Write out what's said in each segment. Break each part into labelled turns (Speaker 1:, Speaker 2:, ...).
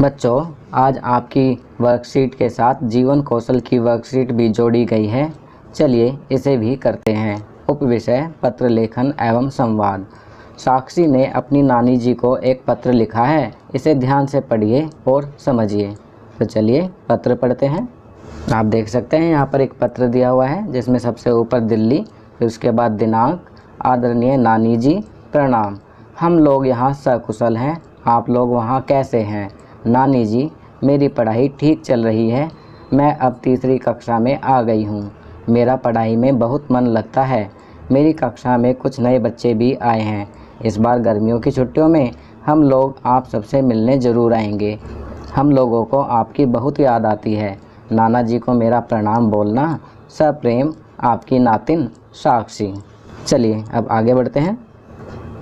Speaker 1: बच्चों, आज आपकी वर्कशीट के साथ जीवन कौशल की वर्कशीट भी जोड़ी गई है। चलिए इसे भी करते हैं। उपविषय पत्र लेखन एवं संवाद। साक्षी ने अपनी नानी जी को एक पत्र लिखा है। इसे ध्यान से पढ़िए और समझिए। तो चलिए पत्र पढ़ते हैं। आप देख सकते हैं यहाँ पर एक पत्र दिया हुआ है जिसमें सबसे ऊपर दिल्ली, फिर उसके बाद दिनांक। आदरणीय नानी जी, प्रणाम। हम लोग यहाँ सकुशल हैं। आप लोग वहाँ कैसे हैं? नानी जी, मेरी पढ़ाई ठीक चल रही है। मैं अब तीसरी कक्षा में आ गई हूँ। मेरा पढ़ाई में बहुत मन लगता है। मेरी कक्षा में कुछ नए बच्चे भी आए हैं। इस बार गर्मियों की छुट्टियों में हम लोग आप सबसे मिलने ज़रूर आएंगे। हम लोगों को आपकी बहुत याद आती है। नाना जी को मेरा प्रणाम बोलना। सप्रेम, आपकी नातिन साक्षी। चलिए अब आगे बढ़ते हैं।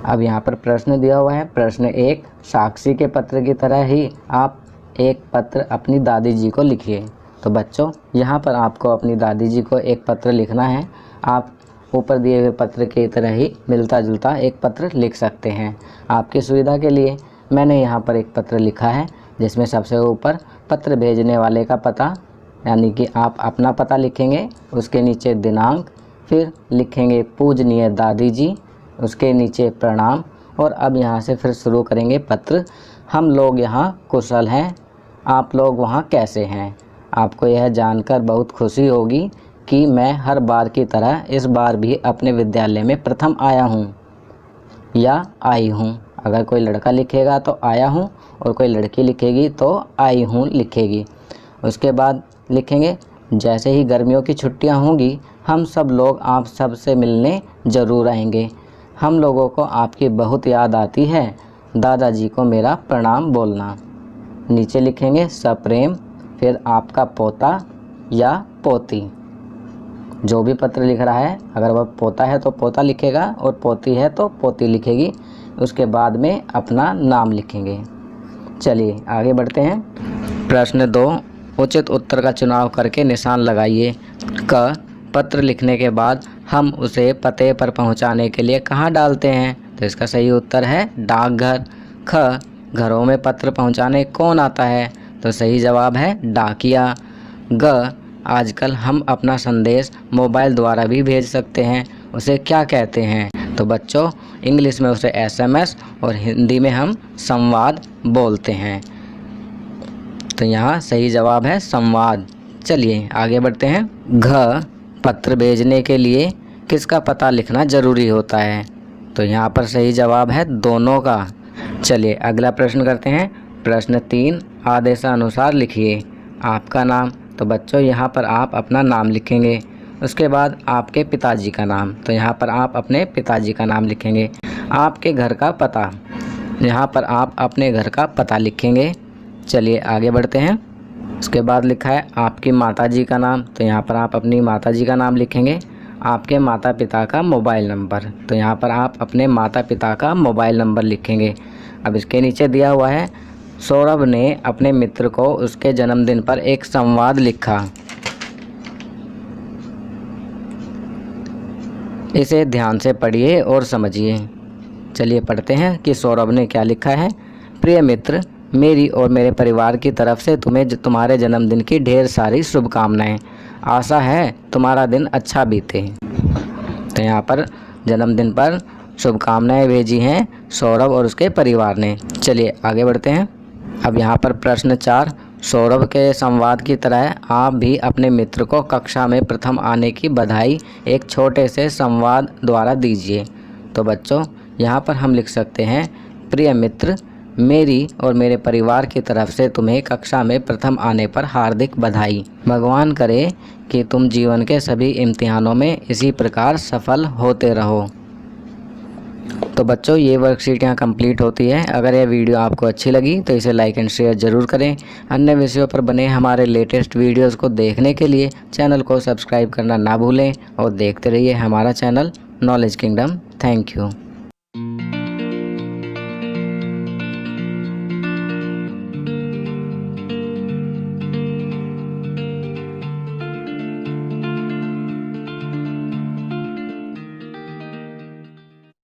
Speaker 1: अब यहाँ पर प्रश्न दिया हुआ है। प्रश्न 1, साक्षी के पत्र की तरह ही आप एक पत्र अपनी दादी जी को लिखिए। तो बच्चों, यहाँ पर आपको अपनी दादी जी को एक पत्र लिखना है। आप ऊपर दिए हुए पत्र की तरह ही मिलता जुलता एक पत्र लिख सकते हैं। आपकी सुविधा के लिए मैंने यहाँ पर एक पत्र लिखा है जिसमें सबसे ऊपर पत्र भेजने वाले का पता, यानी कि आप अपना पता लिखेंगे, उसके नीचे दिनांक, फिर लिखेंगे पूजनीय दादी जी, उसके नीचे प्रणाम। और अब यहाँ से फिर शुरू करेंगे पत्र। हम लोग यहाँ कुशल हैं। आप लोग वहाँ कैसे हैं? आपको यह जानकर बहुत खुशी होगी कि मैं हर बार की तरह इस बार भी अपने विद्यालय में प्रथम आया हूँ या आई हूँ। अगर कोई लड़का लिखेगा तो आया हूँ और कोई लड़की लिखेगी तो आई हूँ लिखेगी। उसके बाद लिखेंगे जैसे ही गर्मियों की छुट्टियाँ होंगी हम सब लोग आप सब से मिलने ज़रूर आएंगे। हम लोगों को आपकी बहुत याद आती है। दादाजी को मेरा प्रणाम बोलना। नीचे लिखेंगे सप्रेम, फिर आपका पोता या पोती। जो भी पत्र लिख रहा है, अगर वह पोता है तो पोता लिखेगा और पोती है तो पोती लिखेगी। उसके बाद में अपना नाम लिखेंगे। चलिए आगे बढ़ते हैं। प्रश्न 2, उचित उत्तर का चुनाव करके निशान लगाइए। क, पत्र लिखने के बाद हम उसे पते पर पहुंचाने के लिए कहाँ डालते हैं? तो इसका सही उत्तर है डाकघर। ख, घरों में पत्र पहुंचाने कौन आता है? तो सही जवाब है डाकिया। ग, आजकल हम अपना संदेश मोबाइल द्वारा भी भेज सकते हैं। उसे क्या कहते हैं? तो बच्चों, इंग्लिश में उसे SMS और हिंदी में हम संवाद बोलते हैं। तो यहाँ सही जवाब है संवाद। चलिए आगे बढ़ते हैं। घ, पत्र भेजने के लिए किसका पता लिखना ज़रूरी होता है? तो यहाँ पर सही जवाब है दोनों का। चलिए अगला प्रश्न करते हैं। प्रश्न 3, आदेशानुसार लिखिए। आपका नाम। तो बच्चों, यहाँ पर आप अपना नाम लिखेंगे। उसके बाद आपके पिताजी का नाम। तो यहाँ पर आप अपने पिताजी का नाम लिखेंगे। आपके घर का पता। यहाँ पर आप अपने घर का पता लिखेंगे। चलिए आगे बढ़ते हैं। उसके बाद लिखा है आपकी माताजी का नाम। तो यहाँ पर आप अपनी माताजी का नाम लिखेंगे। आपके माता पिता का मोबाइल नंबर। तो यहाँ पर आप अपने माता पिता का मोबाइल नंबर लिखेंगे। अब इसके नीचे दिया हुआ है सौरभ ने अपने मित्र को उसके जन्मदिन पर एक संवाद लिखा। इसे ध्यान से पढ़िए और समझिए। चलिए पढ़ते हैं कि सौरभ ने क्या लिखा है। प्रिय मित्र, मेरी और मेरे परिवार की तरफ से तुम्हें तुम्हारे जन्मदिन की ढेर सारी शुभकामनाएं। आशा है तुम्हारा दिन अच्छा बीते। तो यहाँ पर जन्मदिन पर शुभकामनाएं भेजी हैं सौरभ और उसके परिवार ने। चलिए आगे बढ़ते हैं। अब यहाँ पर प्रश्न 4, सौरभ के संवाद की तरह आप भी अपने मित्र को कक्षा में प्रथम आने की बधाई एक छोटे से संवाद द्वारा दीजिए। तो बच्चों, यहाँ पर हम लिख सकते हैं प्रिय मित्र, मेरी और मेरे परिवार की तरफ से तुम्हें कक्षा में प्रथम आने पर हार्दिक बधाई। भगवान करे कि तुम जीवन के सभी इम्तिहानों में इसी प्रकार सफल होते रहो। तो बच्चों, ये वर्कशीट यहाँ कंप्लीट होती है। अगर यह वीडियो आपको अच्छी लगी तो इसे लाइक एंड शेयर ज़रूर करें। अन्य विषयों पर बने हमारे लेटेस्ट वीडियोस को देखने के लिए चैनल को सब्सक्राइब करना ना भूलें और देखते रहिए हमारा channel knowledge kingdom. Thank you.